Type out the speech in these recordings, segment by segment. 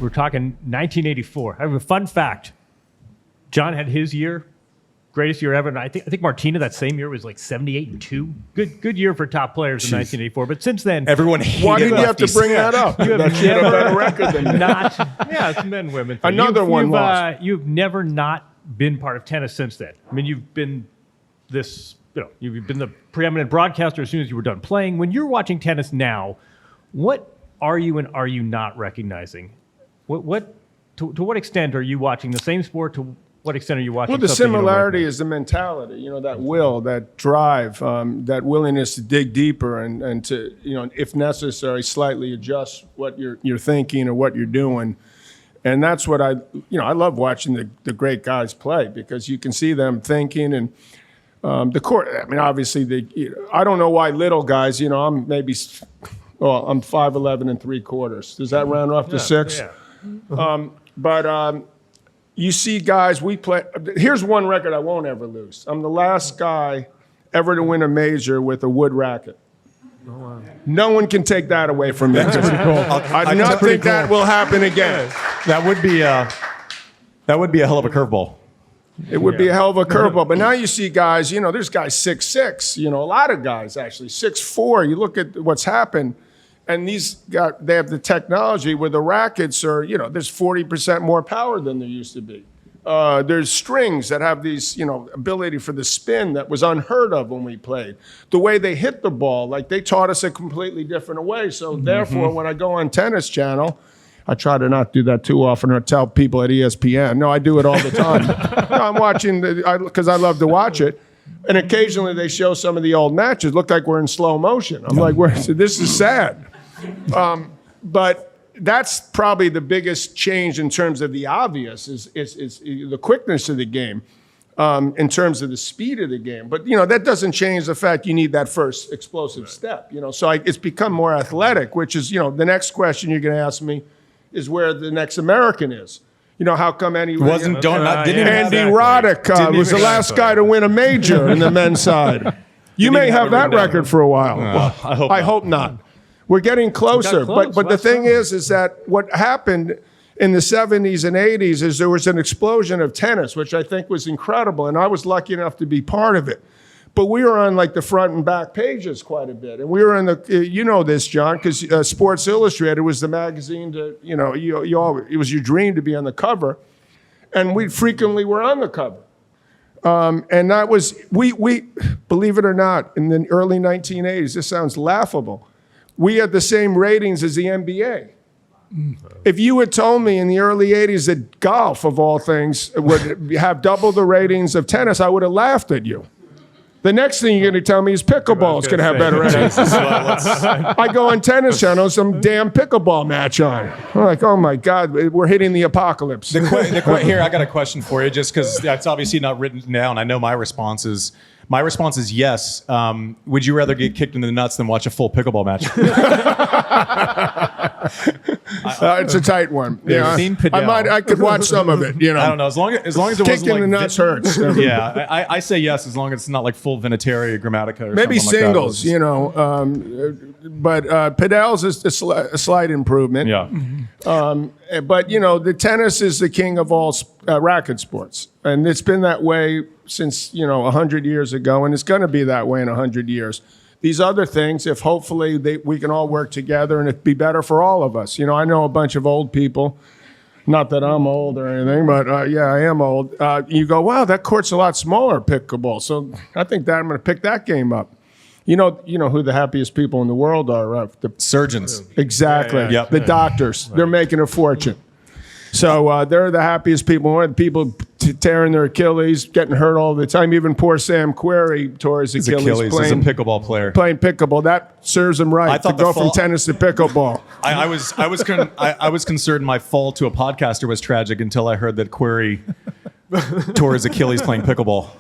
We're talking 1984. I have a fun fact. John had his year, greatest year ever. And I think Martina that same year was like 78-2. Good year for top players in 1984. But since then, everyone hated Why did you have to bring that up? You have that should have been a record than it's men and women. Another one lost. You've never not been part of tennis since then. I mean, you've been this. You've been the preeminent broadcaster as soon as you were done playing. When you're watching tennis now, what are you and are you not recognizing? To what extent are you watching the same sport? To what extent are you watching? Well, the similarity is the mentality. That will, that drive, that willingness to dig deeper and to, if necessary, slightly adjust what you're thinking or what you're doing. And that's what I love watching the great guys play, because you can see them thinking. And the court, I mean, obviously, I don't know why little guys, I'm 5'11" and 3/4. Does that round off to 6? Yeah. But you see guys, we play. Here's one record I won't ever lose. I'm the last guy ever to win a major with a wood racket. Oh, wow. No one can take that away from me. That's pretty cool. I do not think that will happen again. That would be a hell of a curveball. It would be a hell of a curveball. But now you see guys, there's guys 6'6", a lot of guys actually 6'4". You look at what's happened, and they have the technology where the rackets are, there's 40% more power than there used to be. There's strings that have these, ability for the spin that was unheard of when we played. The way they hit the ball, like they taught us a completely different way. So therefore, when I go on Tennis Channel, I try to not do that too often or tell people at ESPN. No, I do it all the time. No, I'm watching because I love to watch it. And occasionally they show some of the old matches. Look like we're in slow motion. I'm like, this is sad. But that's probably the biggest change in terms of the obvious is the quickness of the game, in terms of the speed of the game. But that doesn't change the fact you need that first explosive step. So it's become more athletic, which is the next question you're going to ask me is where the next American is. How come Andy Roddick was the last guy to win a major in the men's side? You may have that record for a while. Well, I hope not. We're getting closer. But the thing is that what happened in the 70s and 80s is there was an explosion of tennis, which I think was incredible. And I was lucky enough to be part of it. But we were on like the front and back pages quite a bit. And we were in this, John, because Sports Illustrated was the magazine it was your dream to be on the cover. And we frequently were on the cover. And that was, we believe it or not, in the early 1980s, this sounds laughable, we had the same ratings as the NBA. If you had told me in the early 80s that golf, of all things, would have double the ratings of tennis, I would have laughed at you. The next thing you're going to tell me is pickleball is going to have better ratings. I go on Tennis Channel, some damn pickleball match on. I'm like, oh my God, we're hitting the apocalypse. Here, I got a question for you, just because that's obviously not written down. I know my response is yes. Would you rather get kicked in the nuts than watch a full pickleball match? It's a tight one. I could watch some of it. I don't know. As long as it wasn't kicking like the nuts hurts. Yeah, I say yes as long as it's not like full Vinatieri or Grammatica or maybe something singles. Like that. But Padels is a slight improvement. Yeah. But the tennis is the king of all racket sports, and it's been that way since 100 years ago, and it's going to be that way in 100 years. These other things, if hopefully we can all work together and it'd be better for all of us. I know a bunch of old people, not that I'm old or anything, but I am old. You go, wow, that court's a lot smaller, pickleball. So I think that I'm going to pick that game up. You know who the happiest people in the world are? The surgeons. Exactly. Yep. The doctors. Right. They're making a fortune. So they're the happiest people. People tearing their Achilles, getting hurt all the time. Even poor Sam Querrey tore his Achilles playing, as a pickleball player. Playing pickleball. That serves him right to go from tennis to pickleball. I was concerned my fall to a podcaster was tragic until I heard that Querrey tore his Achilles playing pickleball.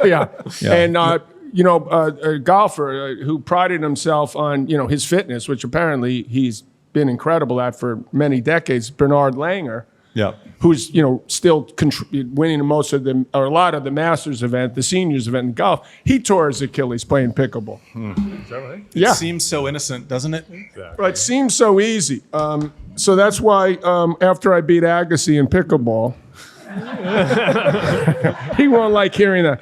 Yeah. And a golfer who prided himself on his fitness, which apparently he's been incredible at for many decades, Bernard Langer, who's still winning most of them or a lot of the Masters event, the seniors event in golf. He tore his Achilles playing pickleball. Is that right? It seems so innocent, doesn't it? Exactly. Well, it seems so easy. So that's why after I beat Agassi in pickleball, he won't like hearing that.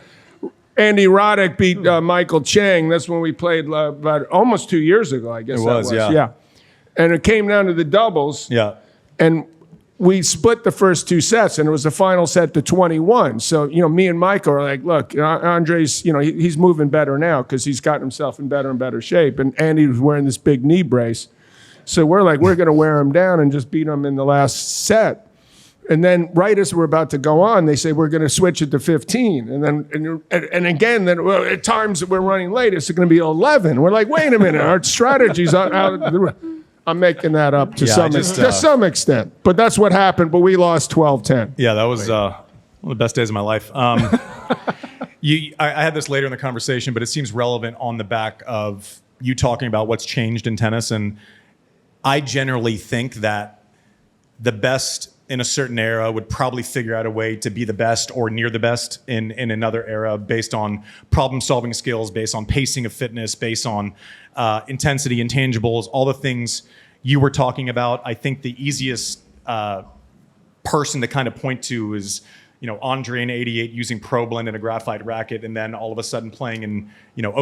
Andy Roddick beat Michael Chang. That's when we played about almost 2 years ago, I guess. It was, yeah. And it came down to the doubles. Yeah. And we split the first 2 sets, and it was the final set to 21. So, me and Michael are like, look, Andre's, he's moving better now because he's gotten himself in better and better shape. And Andy was wearing this big knee brace. So we're like, we're going to wear him down and just beat him in the last set. And then right as we're about to go on, they say, we're going to switch it to 15. And then, and again, well, at times that we're running late, it's going to be 11. We're like, wait a minute, our strategy's out of the... I'm making that up to some extent. But that's what happened, but we lost 12-10. Yeah, that was one of the best days of my life. I had this later in the conversation, but it seems relevant on the back of you talking about what's changed in tennis. And I generally think that the best in a certain era would probably figure out a way to be the best or near the best in another era based on problem-solving skills, based on pacing of fitness, based on intensity, intangibles, all the things you were talking about. I think the easiest person to kind of point to is, Andre in '88 using Pro Blend and a graphite racket, and then all of a sudden playing in,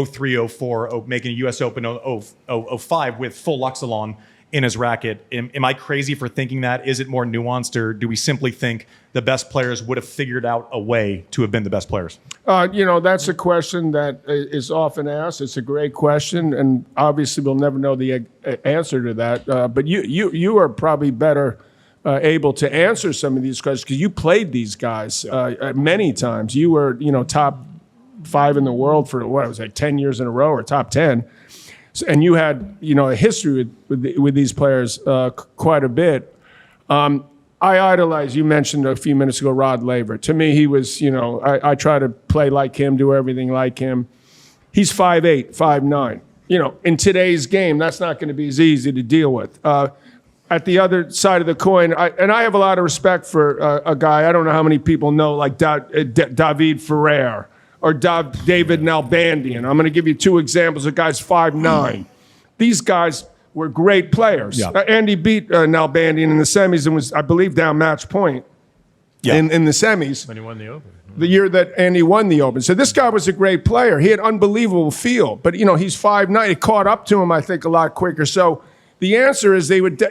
03, 04, making a US Open 05 with full Luxilon in his racket. Am I crazy for thinking that? Is it more nuanced, or do we simply think the best players would have figured out a way to have been the best players? That's a question that is often asked. It's a great question, and obviously we'll never know the answer to that. But you are probably better able to answer some of these questions because you played these guys many times. You were, top 5 in the world for what it was like 10 years in a row, or top 10. And you had, a history with these players quite a bit. I idolize, you mentioned a few minutes ago, Rod Laver. To me, he was, I try to play like him, do everything like him. He's 5'8", 5'9". In today's game, that's not going to be as easy to deal with. At the other side of the coin, I have a lot of respect for a guy, I don't know how many people know, like David Ferrer. Or David Nalbandian. I'm going to give you 2 examples of guys 5'9". These guys were great players. Yeah. Andy beat Nalbandian in the semis and was, I believe, down match point in the semis. When he won the Open. The year that Andy won the Open. So this guy was a great player. He had unbelievable feel. But, he's 5'9". It caught up to him, I think, a lot quicker. So the answer is they would,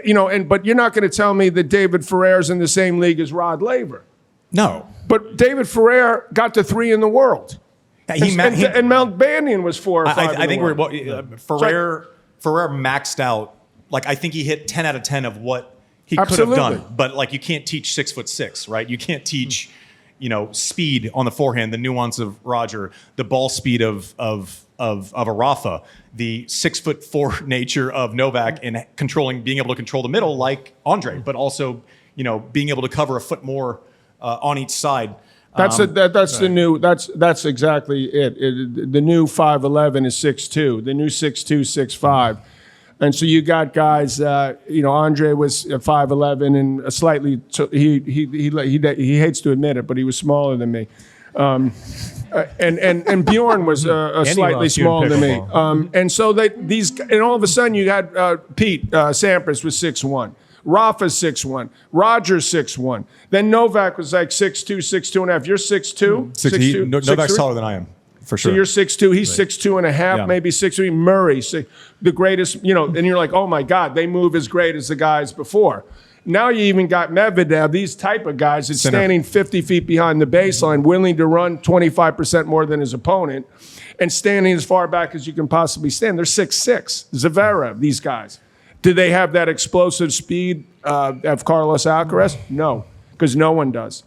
but you're not going to tell me that David Ferrer's in the same league as Rod Laver. No. But David Ferrer got to 3 in the world. And Nalbandian was 4 or 5 I think Ferrer maxed out. Like, I think he hit 10 out of 10 of what he could have done. But, you can't teach 6'6", right? You can't teach, speed on the forehand, the nuance of Roger, the ball speed of a Rafa, the 6'4" nature of Novak, and being able to control the middle like Andre, but also, being able to cover a foot more on each side. That's exactly it. The new 5'11" is 6'2". The new 6'2", 6'5". And so you got guys. Andre was 5'11" and a slightly. He hates to admit it, but he was smaller than me. And Bjorn was slightly smaller than me. And so and all of a sudden you had Pete Sampras was 6'1". Rafa's 6'1", Roger's 6'1". Then Novak was like 6'2", 6'2.5". You're 6'2"? 6'2". Novak's taller than I am, for sure. So you're 6'2", he's 6'2.5", maybe 6'3". Murray, the greatest, and you're like, oh my God, they move as great as the guys before. Now you even got Medvedev, these type of guys that's standing 50 feet behind the baseline, willing to run 25% more than his opponent, and standing as far back as you can possibly stand. They're 6'6". Zverev, these guys. Do they have that explosive speed of Carlos Alcaraz? No, because no one does.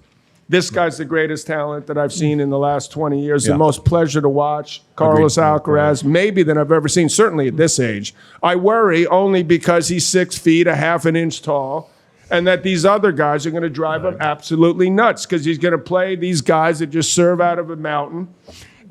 This guy's the greatest talent that I've seen in the last 20 years. The most pleasure to watch, Carlos Alcaraz, maybe than I've ever seen, certainly at this age. I worry only because he's 6 feet, a half an inch tall, and that these other guys are going to drive him absolutely nuts because he's going to play these guys that just serve out of a mountain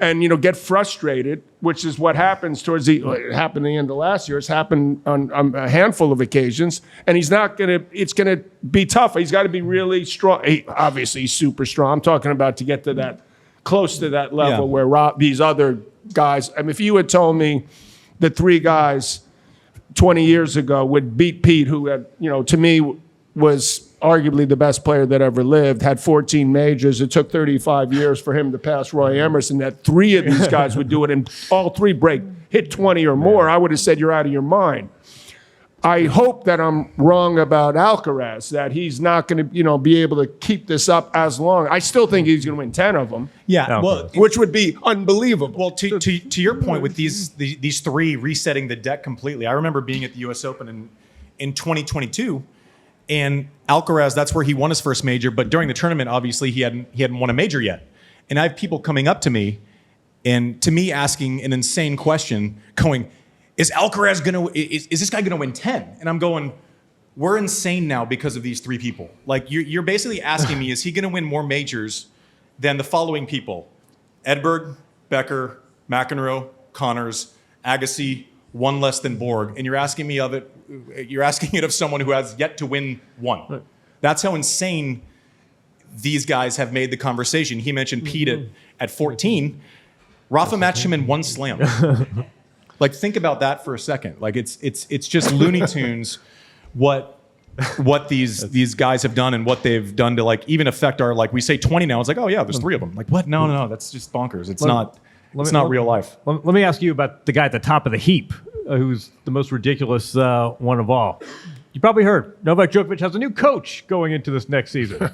and, get frustrated, which is what happens it happened at the end of last year. It's happened on a handful of occasions. And it's going to be tough. He's got to be really strong. Obviously, he's super strong. I'm talking about to get to that, close to that level where these other guys, if you had told me the 3 guys 20 years ago would beat Pete, who had, to me was arguably the best player that ever lived, had 14 majors. It took 35 years for him to pass Roy Emerson, that 3 of these guys would do it, and all 3 hit 20 or more. I would have said you're out of your mind. I hope that I'm wrong about Alcaraz, that he's not going to, be able to keep this up as long. I still think he's going to win 10 of them. Yeah, well, which would be unbelievable. Well, to your point with these 3 resetting the deck completely, I remember being at the U.S. Open in 2022, and Alcaraz, that's where he won his first major. But during the tournament, obviously, he hadn't won a major yet. And I have people coming up to me, and to me asking an insane question, going, is Alcaraz is this guy gonna win 10? And I'm going, we're insane now because of these 3 people. Like you're basically asking me, is he gonna win more majors than the following people? Edberg, Becker, McEnroe, Connors, Agassi, 1 less than Borg. And you're asking it of someone who has yet to win 1. Right. That's how insane these guys have made the conversation. He mentioned Pete at 14. Rafa matched him in 1 slam. Like, think about that for a second. Like, it's just Looney Tunes what these guys have done and what they've done to, like, even affect our, like, we say 20 now. It's like, oh yeah, there's 3 of them. Like, what? No, that's just bonkers. It's not real life. Let me ask you about the guy at the top of the heap, who's the most ridiculous one of all. You probably heard Novak Djokovic has a new coach going into this next season.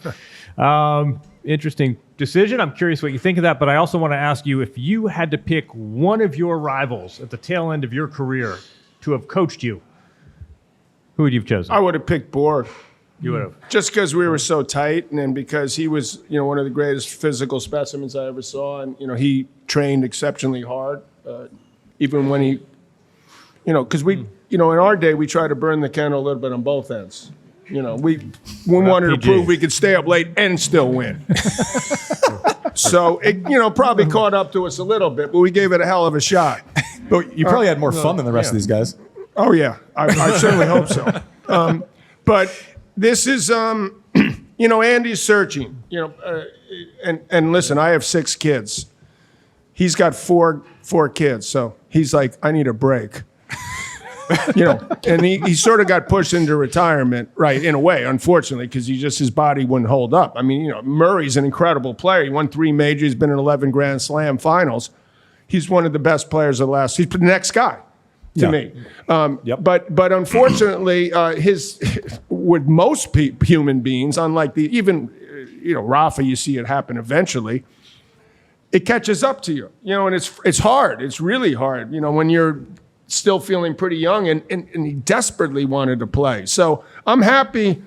Interesting decision. I'm curious what you think of that, but I also want to ask you, if you had to pick one of your rivals at the tail end of your career to have coached you, who would you have chosen? I would have picked Borg. You would have. Just because we were so tight, and then because he was, one of the greatest physical specimens I ever saw, and he trained exceptionally hard, even when he, because we, in our day we tried to burn the candle a little bit on both ends. We wanted to prove we could stay up late and still win. So it, probably caught up to us a little bit, but we gave it a hell of a shot. But you probably had more fun than the rest of these guys. Oh yeah, I certainly hope so. But this is, Andy's searching. And listen, I have 6 kids. He's got four kids, so he's like, I need a break. And he sort of got pushed into retirement, right, in a way, unfortunately, because his body wouldn't hold up. I mean, Murray's an incredible player. He won 3 majors, he's been in 11 Grand Slam finals. He's one of the best players of the last. He's the next guy to me. Yep. But unfortunately, with most human beings, unlike even Rafa, you see it happen eventually. It catches up to you, and it's hard. It's really hard, when you're still feeling pretty young, and he desperately wanted to play. So I'm happy.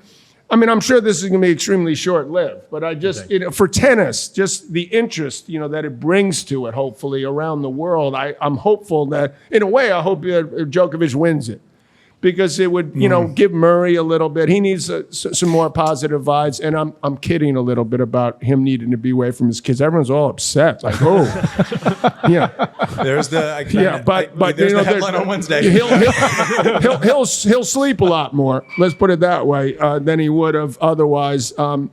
I mean, I'm sure this is going to be extremely short-lived, but I just, for tennis, just the interest, that it brings to it, hopefully, around the world, I'm hopeful that, in a way, I hope Djokovic wins it. Because it would, give Murray a little bit. He needs some more positive vibes, and I'm kidding a little bit about him needing to be away from his kids. Everyone's all upset, like, oh, yeah. There's the there's the headline on Wednesday. He'll sleep a lot more. Let's put it that way than he would have otherwise. And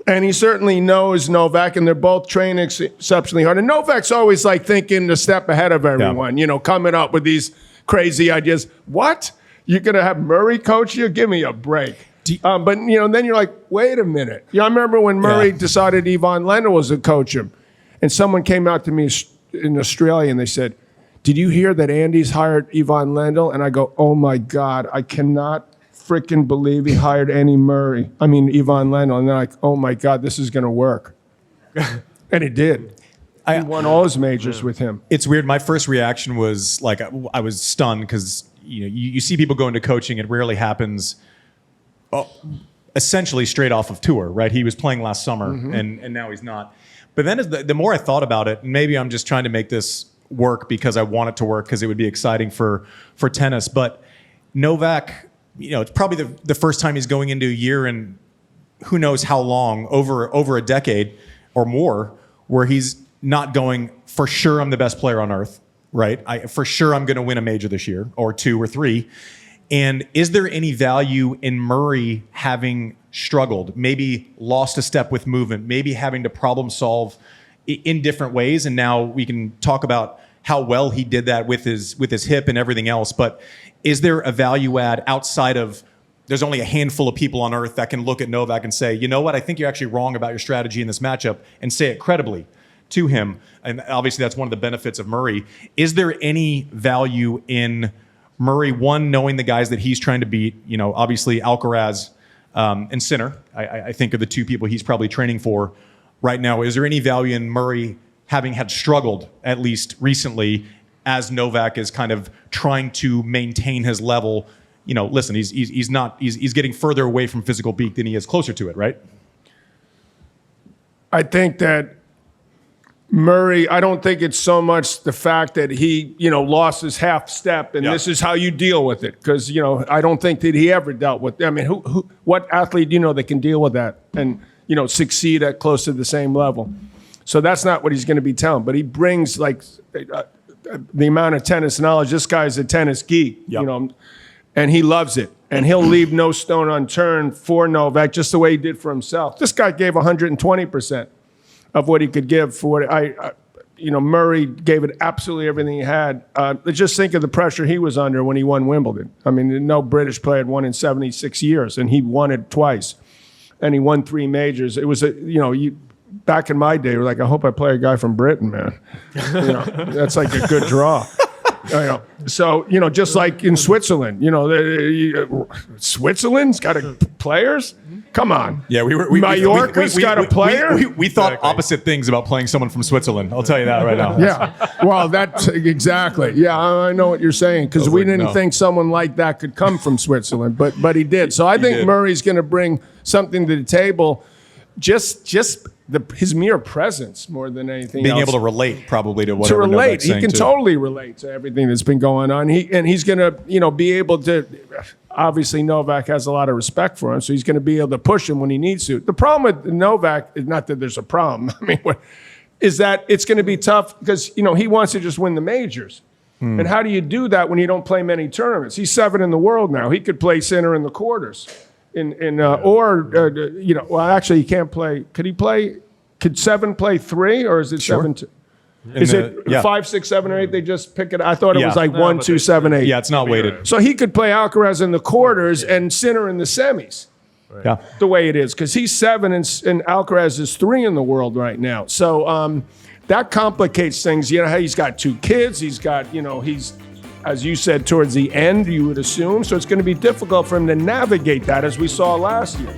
he certainly knows Novak, and they're both training exceptionally hard. And Novak's always like thinking a step ahead of everyone. Coming up with these crazy ideas. What? You're going to have Murray coach you? Give me a break. But, then you're like, wait a minute. I remember when Murray decided Ivan Lendl was to coach him. And someone came out to me in Australia and they said, did you hear that Andy's hired Ivan Lendl? And I go, oh my God, I cannot freaking believe he hired Ivan Lendl. And they're like, oh my God, this is going to work. And it did. He won all his majors with him. It's weird. My first reaction was like, I was stunned because you see people go into coaching. It rarely happens essentially straight off of tour, right? He was playing last summer and now he's not. But then the more I thought about it, and maybe I'm just trying to make this work because I want it to work because it would be exciting for tennis. But Novak, it's probably the first time he's going into a year and who knows how long, over a decade or more, where he's not going, for sure I'm the best player on earth, right? For sure I'm going to win a major this year, or 2 or 3. And is there any value in Murray having struggled, maybe lost a step with movement, maybe having to problem solve in different ways? And now we can talk about how well he did that with his hip and everything else. But is there a value add outside of, there's only a handful of people on earth that can look at Novak and say, you know what, I think you're actually wrong about your strategy in this matchup, and say it credibly to him. And obviously that's one of the benefits of Murray. Is there any value in Murray, one, knowing the guys that he's trying to beat, obviously Alcaraz and Sinner, I think are the two people he's probably training for right now. Is there any value in Murray having had struggled, at least recently, as Novak is kind of trying to maintain his level? Listen, he's getting further away from physical peak than he is closer to it, right? I think that Murray, I don't think it's so much the fact that he, lost his half step and this is how you deal with it. Because, I don't think that he ever dealt with, what athlete that can deal with that and, succeed at close to the same level? So that's not what he's going to be telling. But he brings the amount of tennis knowledge. This guy's a tennis geek, and he loves it. And he'll leave no stone unturned for Novak, just the way he did for himself. This guy gave 120% of what he could give for what Murray gave it absolutely everything he had. Just think of the pressure he was under when he won Wimbledon. No British player had won in 76 years, and he won it twice. And he won 3 majors. It was back in my day, we're like, I hope I play a guy from Britain, man. That's like a good draw. So, just like in Switzerland, Switzerland's got players? Come on. Yeah, Mallorca's got a player? We thought opposite things about playing someone from Switzerland. I'll tell you that right now. Yeah. Well, that's exactly. Yeah, I know what you're saying, because we didn't think someone like that could come from Switzerland, but he did. So I think Murray's going to bring something to the table, just his mere presence more than anything Being else. able to relate probably to whatever To relate. Novak's saying He can too. totally relate to everything that's been going on. He's going to, be able to, obviously Novak has a lot of respect for him, so he's going to be able to push him when he needs to. The problem with Novak is not that there's a problem. Is that it's going to be tough because, he wants to just win the majors. And how do you do that when you don't play many tournaments? He's 7 in the world now. He could play Sinner in the quarters. Well, actually, he can't play. Could he play? Could 7 play 3, or is it 7? Is it 5, 6, 7, or 8? They just pick it. I thought it was like 1, 2, 7, 8. Yeah, it's not weighted. So he could play Alcaraz in the quarters and Sinner in the semis. Right. Yeah, the way it is, because he's 7 and Alcaraz is 3 in the world right now. So that complicates things. How he's got 2 kids. He's got he's, as you said, towards the end, you would assume. So it's going to be difficult for him to navigate that, as we saw last year.